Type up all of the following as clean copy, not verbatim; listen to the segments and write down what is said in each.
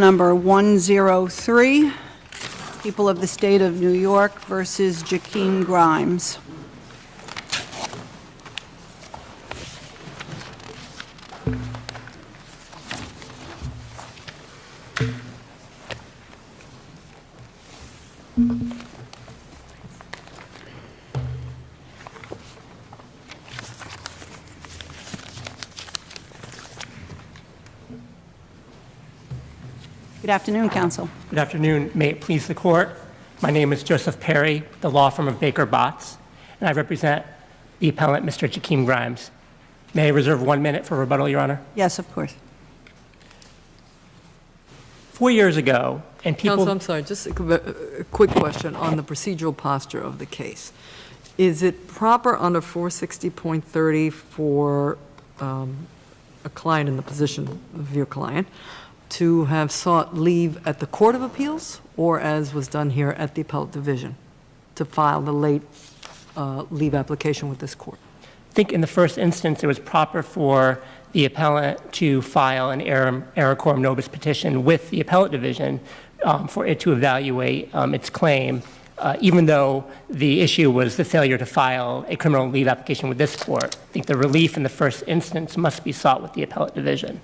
number 103, People of the State of New York versus Jakim Grimes. Good afternoon, counsel. Good afternoon. May it please the court. My name is Joseph Perry, the law firm of Baker Botts, and I represent the appellant, Mr. Jakim Grimes. May I reserve 1 minute for rebuttal, Your Honor? Yes, of course. 4 years ago, and people... Counsel, I'm sorry, just a quick question on the procedural posture of the case. Is it proper under 460.30 for a client in the position of your client to have sought leave at the Court of Appeals, or as was done here at the Appellate Division, to file the late leave application with this court? I think in the first instance, it was proper for the appellant to file an error quorum nobis petition with the Appellate Division for it to evaluate its claim, even though the issue was the failure to file a criminal leave application with this court. I think the relief in the first instance must be sought with the Appellate Division.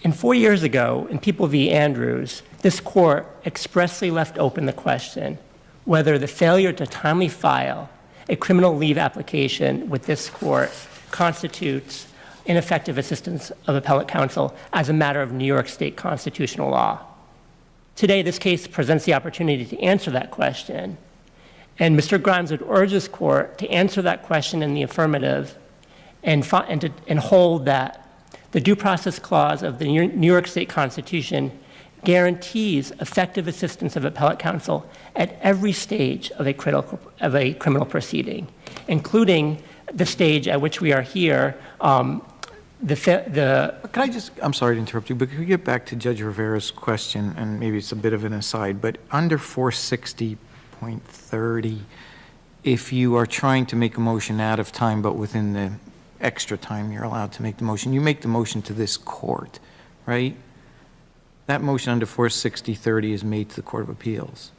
And 4 years ago, in People v. Andrews, this court expressly left open the question whether the failure to timely file a criminal leave application with this court constitutes ineffective assistance of appellate counsel as a matter of New York State constitutional law. Today, this case presents the opportunity to answer that question, and Mr. Grimes would urge this court to answer that question in the affirmative and hold that the Due Process Clause of the New York State Constitution guarantees effective assistance of appellate counsel at every stage of a criminal proceeding, including the stage at which we are here. Can I just, I'm sorry to interrupt you, but could we get back to Judge Rivera's question, and maybe it's a bit of an aside, but under 460.30, if you are trying to make a motion out of time but within the extra time you're allowed to make the motion, you make the motion to this court, right? That motion under 460.30 is made to the Court of Appeals.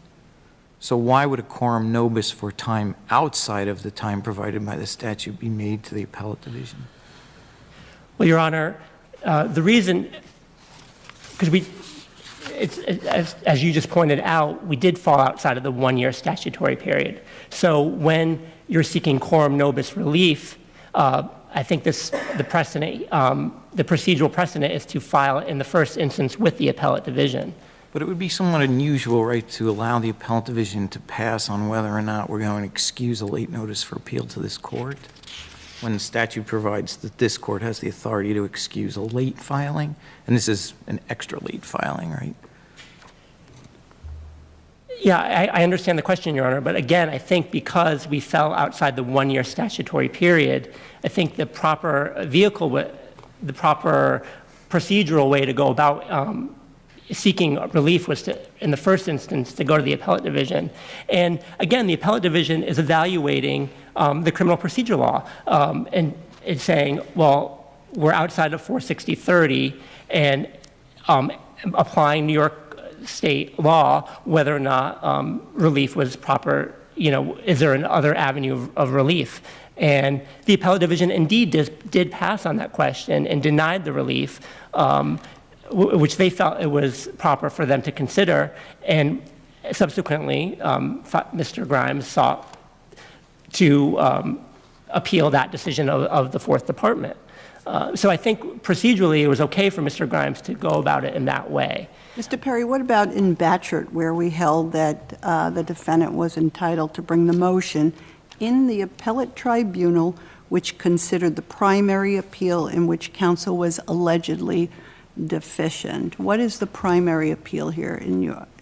So why would a quorum nobis for time outside of the time provided by the statute be made to the Appellate Division? Well, Your Honor, the reason, because as you just pointed out, we did fall outside of the 1 year statutory period. So when you're seeking quorum nobis relief, I think the procedural precedent is to file in the first instance with the Appellate Division. But it would be somewhat unusual, right, to allow the Appellate Division to pass on whether or not we're going to excuse a late notice for appeal to this court, when the statute provides that this court has the authority to excuse a late filing, and this is an extra late filing, right? Yeah, I understand the question, Your Honor, but again, I think because we fell outside the 1 year statutory period, I think the proper the proper procedural way to go about seeking relief was to, in the first instance, to go to the Appellate Division. And again, the Appellate Division is evaluating the criminal procedure law, and it's saying, well, we're outside of 460.30 and applying New York State law, whether or not relief was proper, is there another avenue of relief? And the Appellate Division indeed did pass on that question and denied the relief, which they felt it was proper for them to consider. And subsequently, Mr. Grimes sought to appeal that decision of the Fourth Department. So I think procedurally it was okay for Mr. Grimes to go about it in that way. Mr. Perry, what about in Batchert, where we held that the defendant was entitled to bring the motion in the appellate tribunal, which considered the primary appeal in which counsel was allegedly deficient? What is the primary appeal here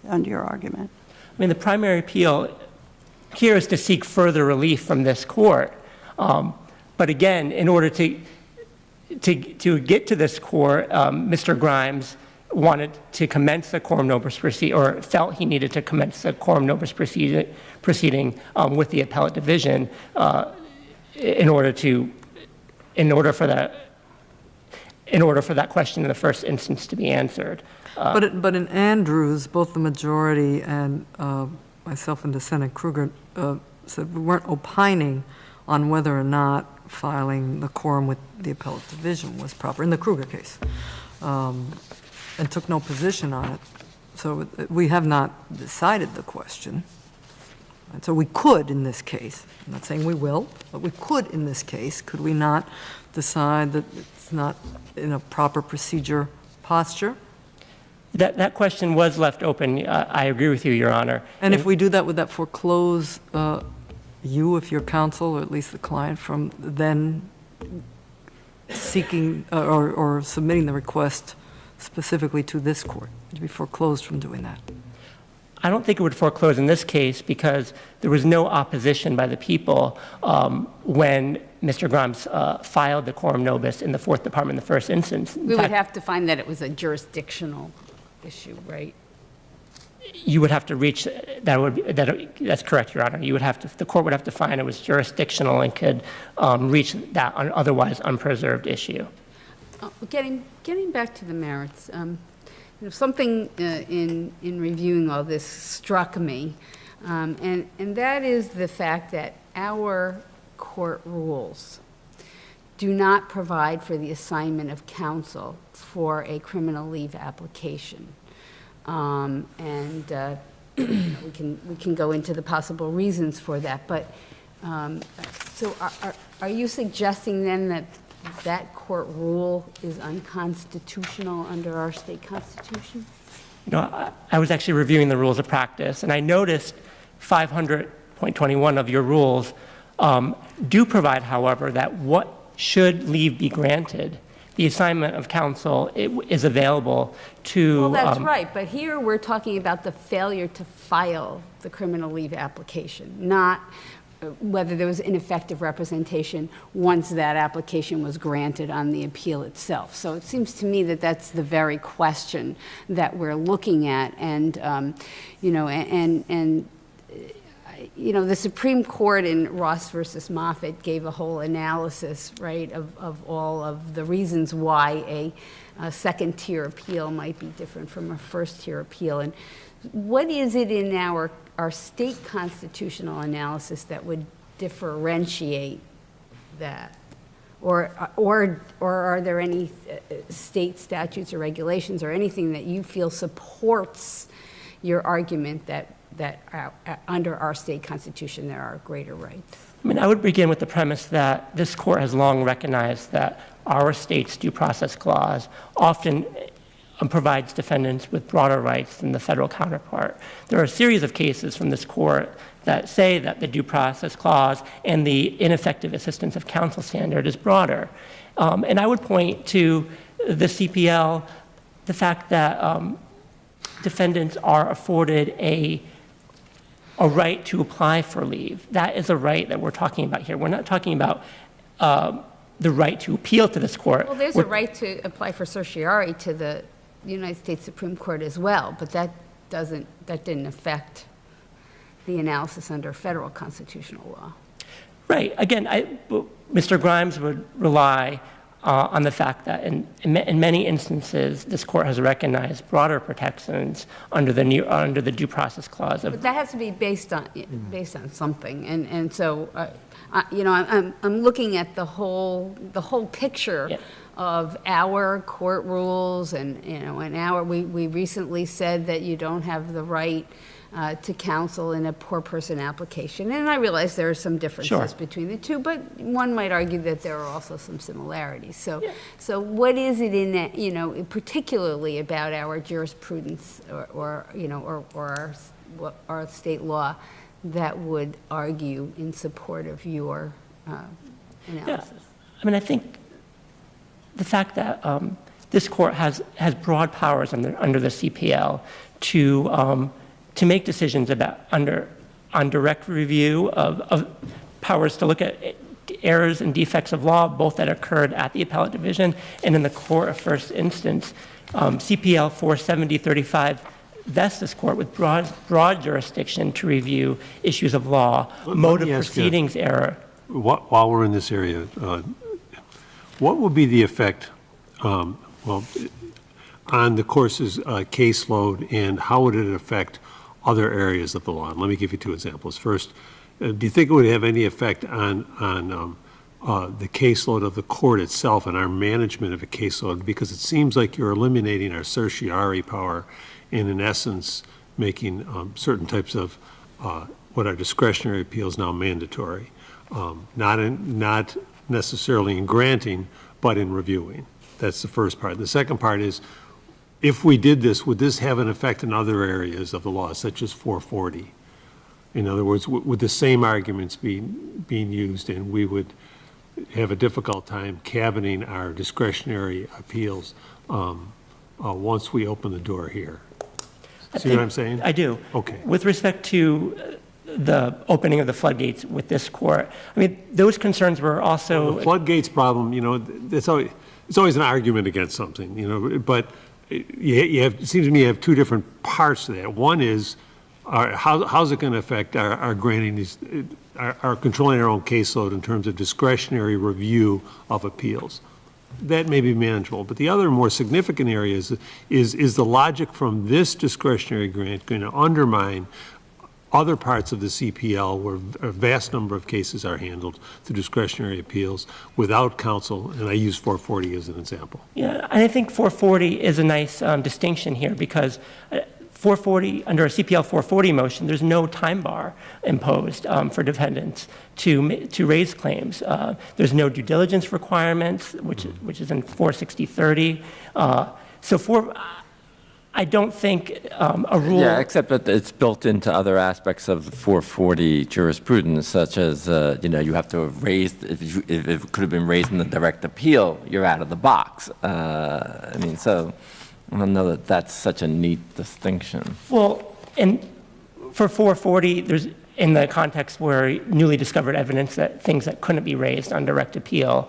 under your argument? I mean, the primary appeal here is to seek further relief from this court. But again, in order to get to this court, Mr. Grimes wanted to commence the quorum nobis proceeding, or felt he needed to commence the quorum nobis proceeding with the Appellate Division in order for that. in order for that question in the first instance to be answered. But in Andrews, both the majority and myself and Dissentient Kruger said we weren't opining on whether or not filing the quorum with the appellate division was proper, in the Kruger case, and took no position on it. So we have not decided the question. And so we could in this case, I'm not saying we will, but we could in this case, could we not decide that it's not in a proper procedure posture? That question was left open. I agree with you, Your Honor. And if we do that, would that foreclose you, if you're counsel, or at least the client, from then seeking or submitting the request specifically to this court? Would you be foreclosed from doing that? I don't think it would foreclose in this case because there was no opposition by the people when Mr. Grimes filed the quorum nobis in the Fourth Department in the first instance. We would have to find that it was a jurisdictional issue, right? You would have to reach, that's correct, Your Honor. You would have to, the court would have to find it was jurisdictional and could reach that otherwise unpreserved issue. Getting back to the merits, something in reviewing all this struck me, and that is the fact that our court rules do not provide for the assignment of counsel for a criminal leave application. We can go into the possible reasons for that, but so are you suggesting then that that court rule is unconstitutional under our state constitution? No, I was actually reviewing the rules of practice, and I noticed 500.21 of your rules do provide, however, that what should leave be granted, the assignment of counsel is available to... Well, that's right, but here we're talking about the failure to file the criminal leave application, not whether there was ineffective representation once that application was granted on the appeal itself. So it seems to me that that's the very question that we're looking at, and the Supreme Court in Ross versus Moffitt gave a whole analysis, right, of all of the reasons why a second-tier appeal might be different from a first-tier appeal. And what is it in our state constitutional analysis that would differentiate that? Or are there any state statutes or regulations or anything that you feel supports your argument that under our state constitution there are greater rights? I mean, I would begin with the premise that this court has long recognized that our state's due process clause often provides defendants with broader rights than the federal counterpart. There are a series of cases from this court that say that the due process clause and the ineffective assistance of counsel standard is broader. And I would point to the CPL, the fact that defendants are afforded a right to apply for leave. That is a right that we're talking about here. We're not talking about the right to appeal to this court. Well, there's a right to apply for certiorari to the United States Supreme Court as well, but that didn't affect the analysis under federal constitutional law. Right. Again, Mr. Grimes would rely on the fact that in many instances, this court has recognized broader protections under the due process clause. But that has to be based on something, and so I'm looking at the whole picture. Yeah. Of our court rules, and we recently said that you don't have the right to counsel in a poor person application, and I realize there are some differences between the two, but one might argue that there are also some similarities. So what is it in that, particularly about our jurisprudence or our state law that would argue in support of your analysis? Yeah. I mean, I think the fact that this court has broad powers under the CPL to make decisions on direct review of powers to look at errors and defects of law, both that occurred at the appellate division and in the court of first instance. CPL 470-35 vests this court with broad jurisdiction to review issues of law, mode of proceedings error. While we're in this area, what would be the effect well, on the course's caseload, and how would it affect other areas of the law? And let me give you two examples. First, do you think it would have any effect on the caseload of the court itself and our management of a caseload? Because it seems like you're eliminating our certiorari power and, in essence, making certain types of what are discretionary appeals now mandatory, not necessarily in granting, but in reviewing. That's the first part. The second part is, if we did this, would this have an effect in other areas of the law, such as 440? In other words, would the same arguments being used, and we would have a difficult time cabining our discretionary appeals once we open the door here? See what I'm saying? I do. Okay. With respect to the opening of the floodgates with this court, I mean, those concerns were also... The floodgates problem, it's always an argument against something, but it seems to me you have two different parts to that. One is, how's it going to affect our granting these, our controlling our own caseload in terms of discretionary review of appeals? That may be manageable. But the other more significant area is the logic from this discretionary grant going to undermine other parts of the CPL where a vast number of cases are handled through discretionary appeals without counsel, and I use 440 as an example. Yeah, and I think 440 is a nice distinction here, because 440, under a CPL 440 motion, there's no time bar imposed for defendants to raise claims. There's no due diligence requirements, which is in 460-30. I don't think a rule... Yeah, except that it's built into other aspects of the 440 jurisprudence, such as, you have to raise, if it could have been raised in the direct appeal, you're out of the box. I don't know that that's such a neat distinction. Well, and for 440, there's, in the context where newly discovered evidence that things that couldn't be raised on direct appeal,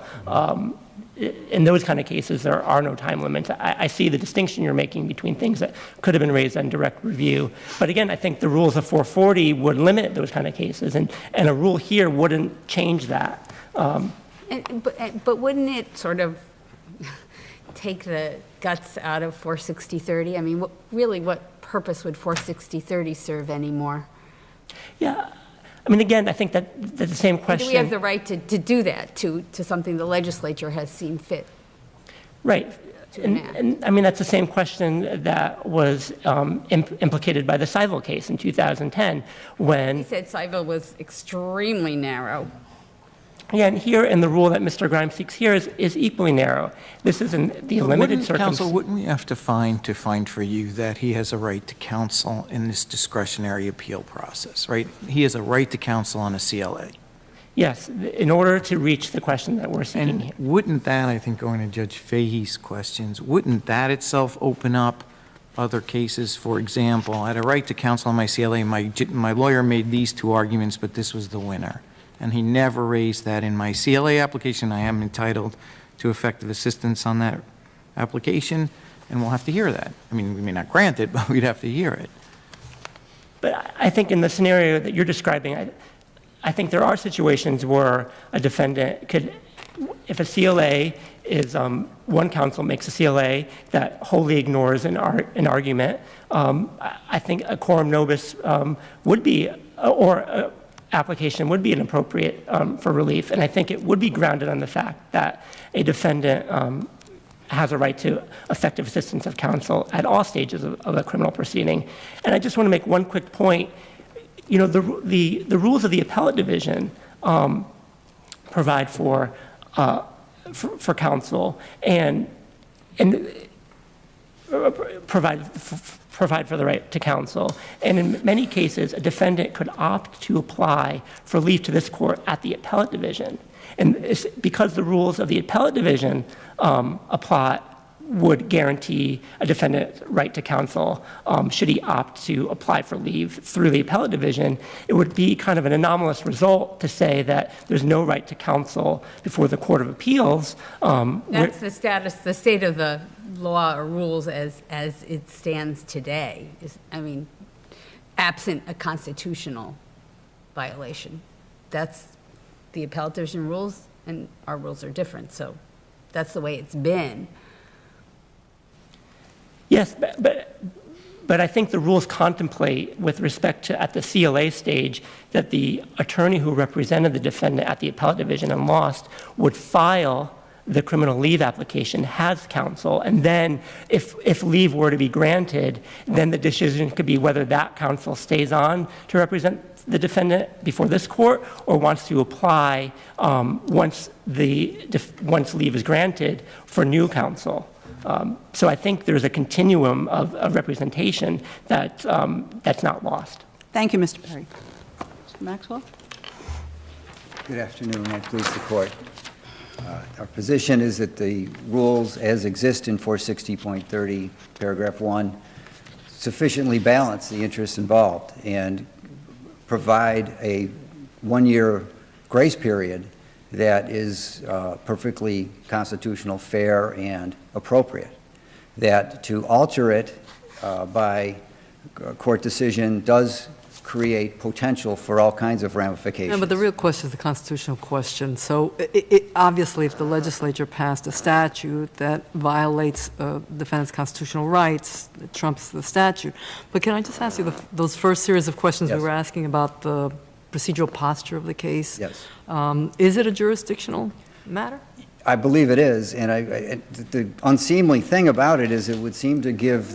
in those kind of cases, there are no time limits. I see the distinction you're making between things that could have been raised on direct review. But again, I think the rules of 440 would limit those kind of cases, and a rule here wouldn't change that. But wouldn't it sort of take the guts out of 460-30? I mean, what purpose would 460-30 serve anymore? Yeah. I mean, again, I think that's the same question. Do we have the right to do that to something the legislature has seen fit? Right. And I mean, that's the same question that was implicated by the Seibel case in 2010, when... He said Seibel was extremely narrow. Yeah, and here, and the rule that Mr. Grimes seeks here is equally narrow. This is in the limited circumstances. Counsel, wouldn't we have to find for you that he has a right to counsel in this discretionary appeal process, right? He has a right to counsel on a CLA. Yes, in order to reach the question that we're seeking here. And wouldn't that, I think, going to Judge Fahey's questions, wouldn't that itself open up other cases? For example, I had a right to counsel on my CLA. My lawyer made these two arguments, but this was the winner. And he never raised that in my CLA application. I am entitled to effective assistance on that application, and we'll have to hear that. I mean, we may not grant it, but we'd have to hear it. But I think in the scenario that you're describing, I think there are situations where a defendant could, if a CLA is, one counsel makes a CLA that wholly ignores an argument, I think a quorum nobis would be, or application would be inappropriate for relief, and I think it would be grounded on the fact that a defendant has a right to effective assistance of counsel at all stages of a criminal proceeding. And I just want to make one quick point. The rules of the appellate division provide for counsel and provide for the right to counsel. And in many cases, a defendant could opt to apply for leave to this court at the appellate division. And it's because the rules of the appellate division would guarantee a defendant's right to counsel should he opt to apply for leave through the appellate division, it would be kind of an anomalous result to say that there's no right to counsel before the Court of Appeals. That's the state of the law or rules as it stands today. Absent a constitutional violation. That's the appellate division rules, and our rules are different, so that's the way it's been. Yes, but I think the rules contemplate, with respect to at the CLA stage, that the attorney who represented the defendant at the appellate division and lost would file the criminal leave application, has counsel, and then if leave were to be granted, then the decision could be whether that counsel stays on to represent the defendant before this court or wants to apply once leave is granted for new counsel. So I think there's a continuum of representation that's not lost. Thank you, Mr. Perry. Mr. Maxwell? Good afternoon, I please the court. Our position is that the rules as exist in 460.30, paragraph 1, sufficiently balance the interests involved and provide a one-year grace period that is perfectly constitutional, fair, and appropriate. That to alter it by court decision does create potential for all kinds of ramifications. No, but the real question is the constitutional question. So obviously, if the legislature passed a statute that violates defendant's constitutional rights, it trumps the statute. But can I just ask you those first series of questions Yes. we were asking about the procedural posture of the case? Yes. Is it a jurisdictional matter? I believe it is, and the unseemly thing about it is it would seem to give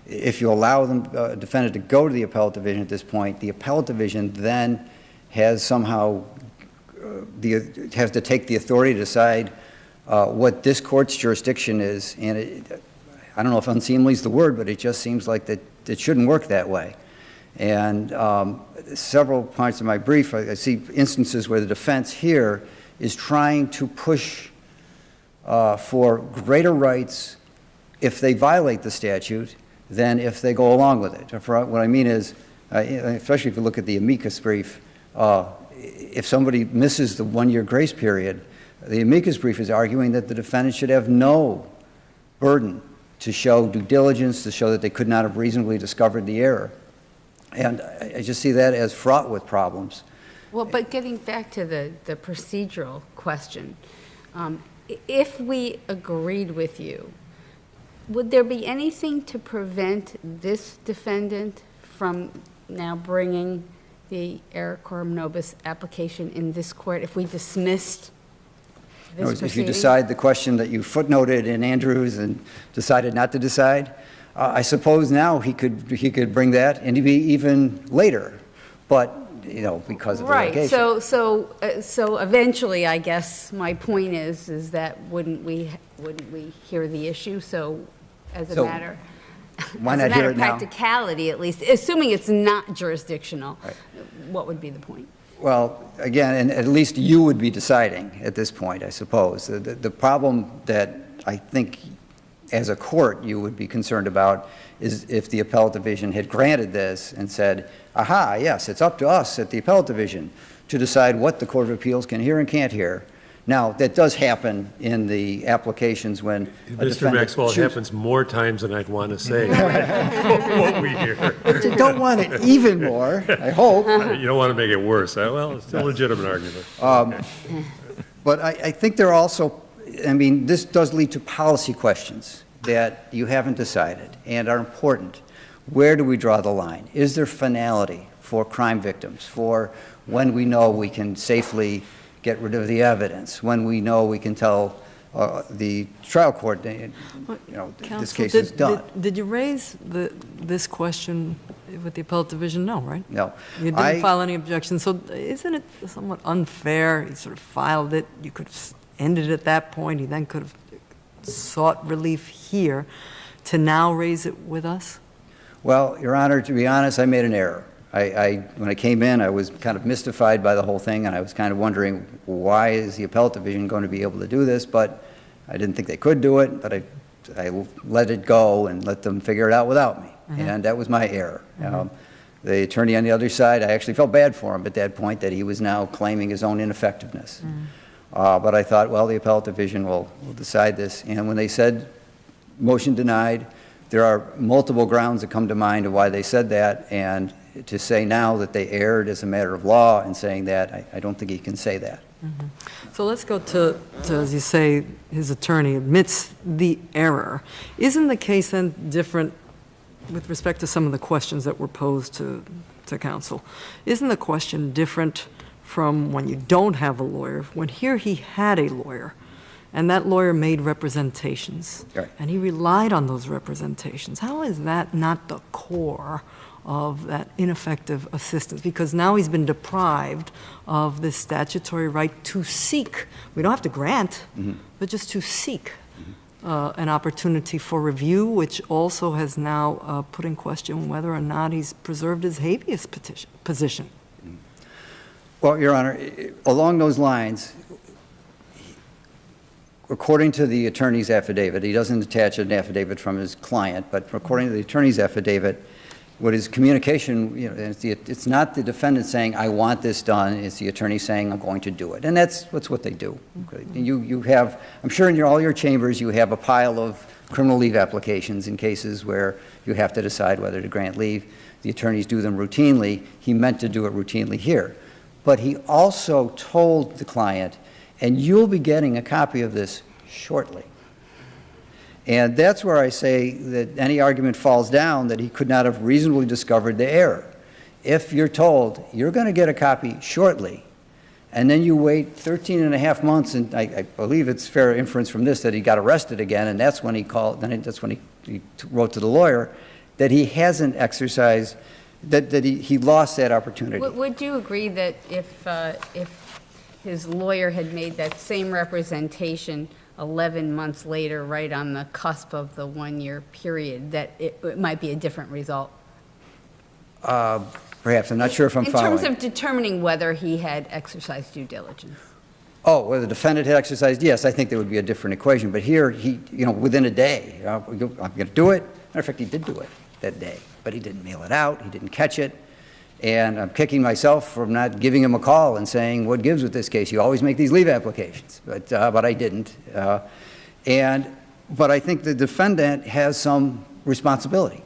if you allow the defendant to go to the appellate division at this point, the appellate division then has somehow has to take the authority to decide what this court's jurisdiction is, and I don't know if unseemly is the word, but it just seems like that it shouldn't work that way. And several points in my brief, I see instances where the defense here is trying to push for greater rights if they violate the statute than if they go along with it. What I mean is, especially if you look at the amicus brief, if somebody misses the one-year grace period, the amicus brief is arguing that the defendant should have no burden to show due diligence, to show that they could not have reasonably discovered the error. And I just see that as fraught with problems. Well, but getting back to the procedural question, if we agreed with you, would there be anything to prevent this defendant from now bringing the error coram nobis application in this court if we dismissed this proceeding? If you decide the question that you footnoted in Andrews and decided not to decide, I suppose now he could bring that and be even later, but because of the litigation. Right. So eventually, I guess my point is that wouldn't we hear the issue? So as a matter. Why not hear it now? Of practicality, at least, assuming it's not jurisdictional, Right. What would be the point? Well, again, and at least you would be deciding at this point, I suppose. The problem that I think as a court you would be concerned about is if the appellate division had granted this and said, aha, yes, it's up to us at the appellate division to decide what the Court of Appeals can hear and can't hear. Now, that does happen in the applications when a Mr. defendant Maxwell, it chooses- happens more times than I'd want to say. What we hear. But you don't want it even more, I hope. You don't want to make it worse. Well, it's a legitimate argument. But I think there are also, this does lead to policy questions that you haven't decided and are important. Where do we draw the line? Is there finality for crime victims, for when we know we can safely get rid of the evidence, when we know we can tell the trial court, this Counsel, case is done? Did you raise this question with the appellate division? No, right? No. You didn't file any objections, so isn't it somewhat unfair? He sort of filed it, you could have ended it at that point, he then could have sought relief here to now raise it with us? Well, Your Honor, to be honest, I made an error. When I came in, I was kind of mystified by the whole thing, and I was kind of wondering, why is the appellate division going to be able to do this? But I didn't think they could do it, but I let it go and let them figure it out without me. And that was my error. The attorney on the other side, I actually felt bad for him at that point, that he was now claiming his own ineffectiveness. But I thought, well, the appellate division will decide this. And when they said motion denied, there are multiple grounds that come to mind of why they said that, and to say now that they erred as a matter of law and saying that, I don't think he can say that. So let's go to, as you say, his attorney admits the error. Isn't the case then different with respect to some of the questions that were posed to counsel? Isn't the question different from when you don't have a lawyer? When here he had a lawyer, and that lawyer made representations, Right. and he relied on those representations. How is that not the core of that ineffective assistance? Because now he's been deprived of this statutory right to seek, we don't have to grant, but just to seek an opportunity for review, which also has now put in question whether or not he's preserved his habeas position. Well, Your Honor, along those lines, according to the attorney's affidavit, he doesn't attach an affidavit from his client, but according to the attorney's affidavit, what is communication, it's not the defendant saying, I want this done, it's the attorney saying, I'm going to do it. And that's what they do. Okay? You have, I'm sure in all your chambers, you have a pile of criminal leave applications in cases where you have to decide whether to grant leave. The attorneys do them routinely. He meant to do it routinely here. But he also told the client, and you'll be getting a copy of this shortly. And that's where I say that any argument falls down that he could not have reasonably discovered the error. If you're told, you're going to get a copy shortly, and then you wait 13 and a half months, and I believe it's fair inference from this that he got arrested again, and that's when he called, that's when he wrote to the lawyer, that he hasn't exercised, that he lost that opportunity. Would you agree that if his lawyer had made that same representation 11 months later, right on the cusp of the one-year period, that it might be a different result? Perhaps, I'm not sure if I'm following. In terms of determining whether he had exercised due diligence. Oh, whether the defendant had exercised, yes, I think there would be a different equation. But here, he, within a day, I'm going to do it. Matter of fact, he did do it that day, but he didn't mail it out, he didn't catch it. And I'm kicking myself from not giving him a call and saying, what gives with this case? You always make these leave applications, but I didn't. But I think the defendant has some responsibility.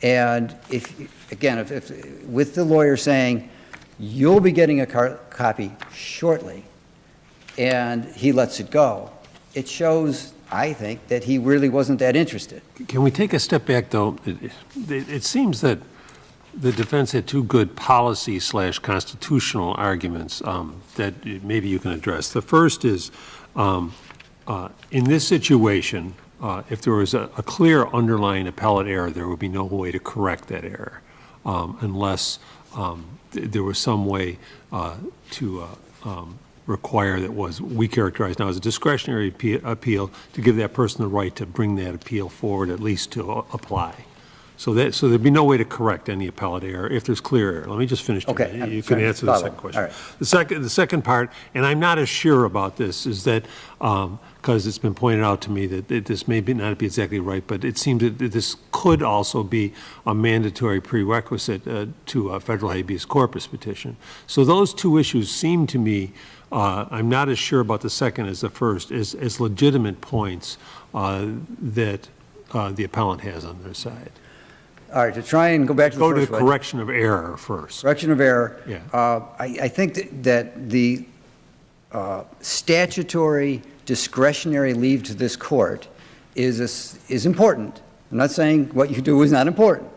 And if with the lawyer saying, you'll be getting a copy shortly, and he lets it go, it shows, I think, that he really wasn't that interested. Can we take a step back, though? It seems that the defense had two good policy/constitutional arguments that maybe you can address. The first is, in this situation, if there was a clear underlying appellate error, there would be no way to correct that error unless there was some way to require that we characterize now as a discretionary appeal to give that person the right to bring that appeal forward, at least to apply. So there'd be no way to correct any appellate error if there's clear error. Let me just finish. Okay. You can answer the second question. All right. The second part, and I'm not as sure about this, is that because it's been pointed out to me that this may not be exactly right, but it seems that this could also be a mandatory prerequisite to a federal habeas corpus petition. So those two issues seem to me, I'm not as sure about the second as the first, as legitimate points that the appellant has on their side. All right, to try and go back to the Go first to the one. correction of error first. Correction of error. Yeah. I think that the statutory discretionary leave to this court is important. I'm not saying what you do is not important,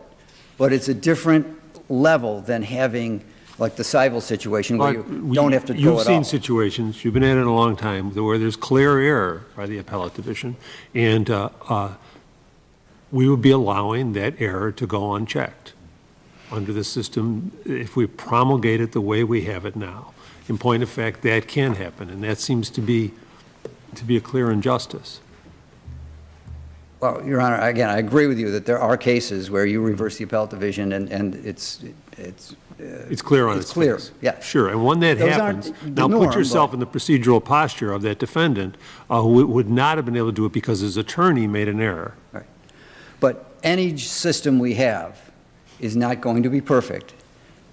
but it's a different level than having, like the Seibel situation, where you don't have to go at all. You've seen situations, you've been at it a long time, where there's clear error by the appellate division, and we would be allowing that error to go unchecked under the system if we promulgate it the way we have it now. In point of fact, that can happen, and that seems to be a clear injustice. Well, Your Honor, again, I agree with you that there are cases where you reverse the appellate division and it's clear on it's its clear, face. yeah. Sure, and when that Those happens, aren't the now norm, put yourself but- in the procedural posture of that defendant who would not have been able to do it because his attorney made an error. Right. But any system we have is not going to be perfect,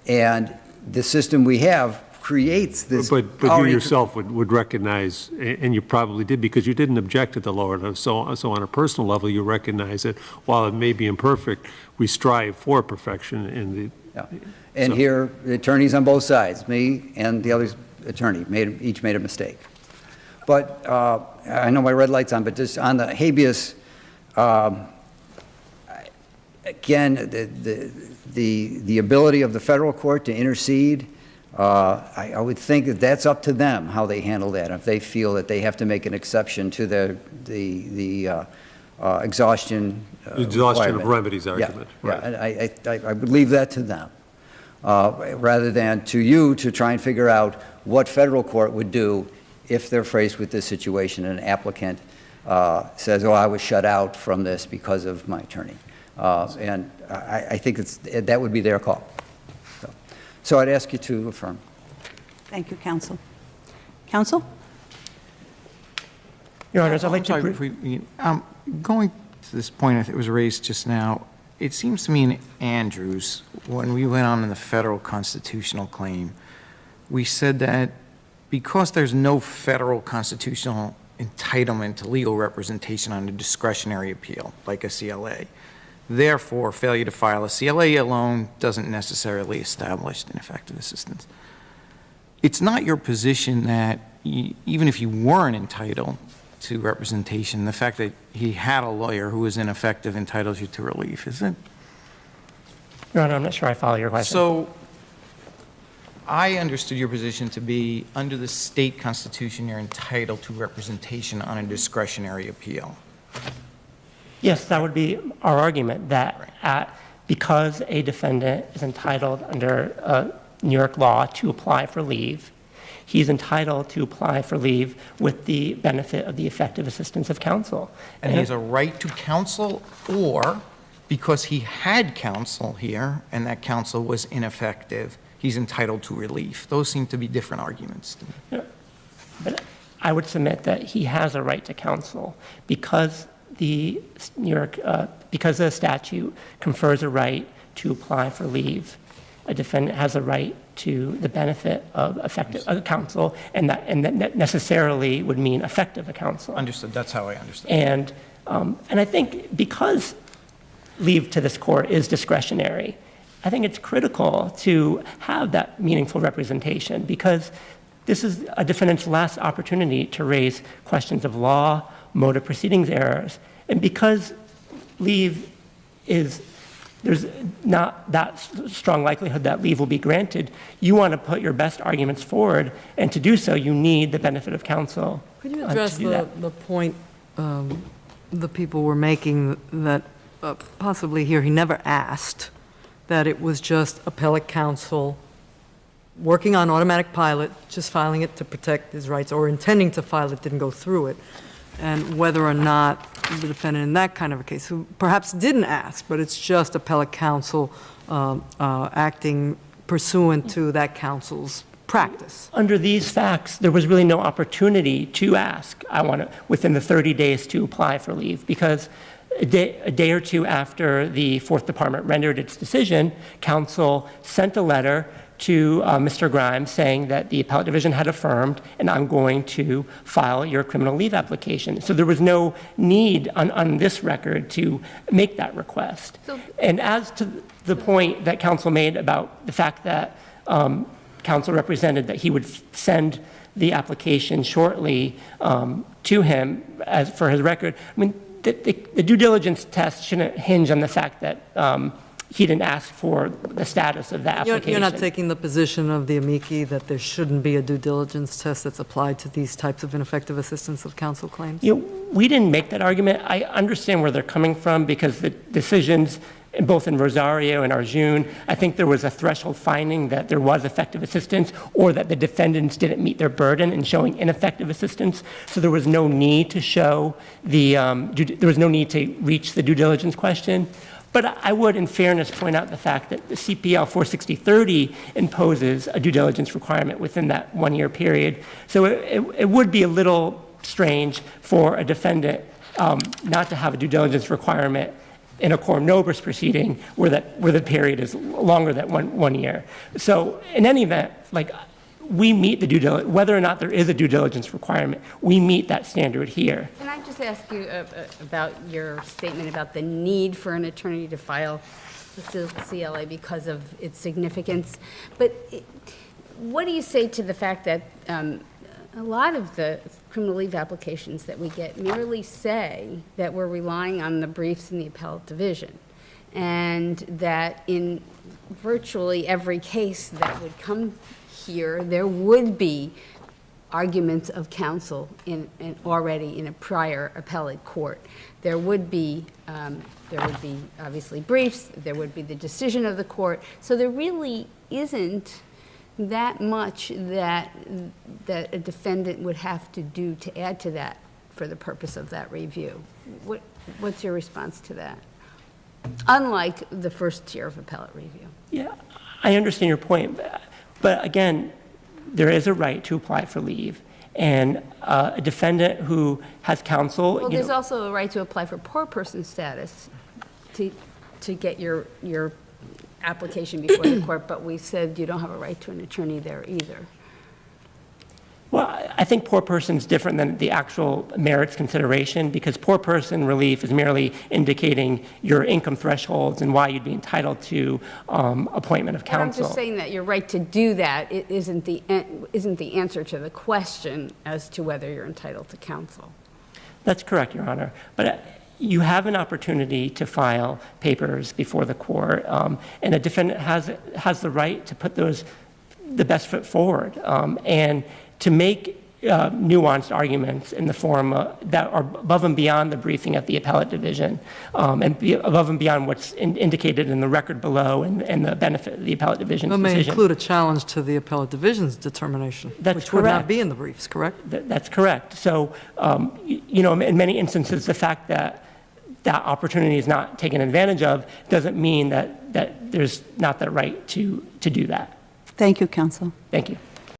and the system we have creates this. But you yourself would recognize, and you probably did because you didn't object at the lower level, so on a personal level, you recognize that while it may be imperfect, we strive for perfection in the. Yeah. And So- here, the attorneys on both sides, me and the others attorney, each made a mistake. But I know my red light's on, but just on the habeas, again, the ability of the federal court to intercede, I would think that that's up to them, how they handle that. If they feel that they have to make an exception to the exhaustion Exhaustion of requirement. remedies argument. Yeah, Right. and I would leave that to them, rather than to you to try and figure out what federal court would do if they're faced with this situation and an applicant says, oh, I was shut out from this because of my attorney. And I think that would be their call. So I'd ask you to affirm. Thank you, counsel. Counsel? Your Honors, I'd like I'm sorry, to... if going to this point, I think it was raised just now, it seems to me in Andrews, when we went on in the federal constitutional claim, we said that because there's no federal constitutional entitlement to legal representation on a discretionary appeal, like a CLA, therefore, failure to file a CLA alone doesn't necessarily establish ineffective assistance. It's not your position that even if you weren't entitled to representation, the fact that he had a lawyer who was ineffective entitles you to relief, is it? Your Honor, I'm not sure I follow your question. So I understood your position to be, under the state constitution, you're entitled to representation on a discretionary appeal. Yes, that would be our argument, that because a defendant is entitled under New York law to apply for leave, he's entitled to apply for leave with the benefit of the effective assistance of counsel. And he has a right to counsel, or because he had counsel here and that counsel was ineffective, he's entitled to relief. Those seem to be different arguments to me. But I would submit that he has a right to counsel because the because the statute confers a right to apply for leave. A defendant has a right to the benefit of effective counsel, and that necessarily would mean effective counsel. Understood. That's how I understood. And I think because leave to this court is discretionary, I think it's critical to have that meaningful representation, because this is a defendant's last opportunity to raise questions of law, mode of proceedings errors. And because leave is, there's not that strong likelihood that leave will be granted, you want to put your best arguments forward, and to do so, you need the benefit of counsel. Could you address to do that. the point the people were making that possibly here he never asked, that it was just appellate counsel working on automatic pilot, just filing it to protect his rights, or intending to file it, didn't go through it, and whether or not the defendant in that kind of a case, who perhaps didn't ask, but it's just appellate counsel acting pursuant to that counsel's practice. Under these facts, there was really no opportunity to ask, I want to, within the 30 days to apply for leave, because a day or two after the Fourth Department rendered its decision, counsel sent a letter to Mr. Grimes saying that the appellate division had affirmed, and I'm going to file your criminal leave application. So there was no need on this record to make that request. And as to the point that counsel made about the fact that counsel represented that he would send the application shortly to him as for his record, I mean, the due diligence test shouldn't hinge on the fact that he didn't ask for the status of the application. You're not taking the position of the amici that there shouldn't be a due diligence test that's applied to these types of ineffective assistance of counsel claims? We didn't make that argument. I understand where they're coming from, because the decisions, both in Rosario and Arjun, I think there was a threshold finding that there was effective assistance, or that the defendants didn't meet their burden in showing ineffective assistance. So there was no need to show there was no need to reach the due diligence question. But I would, in fairness, point out the fact that the CPL 46030 imposes a due diligence requirement within that 1-year period. So it would be a little strange for a defendant not to have a due diligence requirement in a quorum nobis proceeding where the period is longer than one year. So in any event, like, we meet the due diligence, whether or not there is a due diligence requirement, we meet that standard here. Can I just ask you about your statement about the need for an attorney to file the CLA because of its significance? But what do you say to the fact that a lot of the criminal leave applications that we get merely say that we're relying on the briefs in the appellate division, and that in virtually every case that would come here, there would be arguments of counsel already in a prior appellate court. There would be obviously briefs, there would be the decision of the court, so there really isn't that much that a defendant would have to do to add to that for the purpose of that review. What's your response to that? Unlike the first tier of appellate review. Yeah, I understand your point, but again, there is a right to apply for leave, and a defendant who has counsel. Well, there's also a right to apply for poor person status to get your application before the court, but we said you don't have a right to an attorney there either. Well, I think poor person is different than the actual merits consideration, because poor person relief is merely indicating your income thresholds and why you'd be entitled to appointment of But I'm counsel. just saying that your right to do that isn't the answer to the question as to whether you're entitled to counsel. That's correct, Your Honor. But you have an opportunity to file papers before the court, and a defendant has the right to put the best foot forward, and to make nuanced arguments in the form that are above and beyond the briefing at the appellate division, and above and beyond what's indicated in the record below and the benefit of the appellate division's It may decision. include a challenge to the appellate division's determination, That's which would not correct. be in the briefs, correct? That's correct. So, in many instances, the fact that that opportunity is not taken advantage of doesn't mean that there's not that right to do that. Thank you, counsel. Thank you.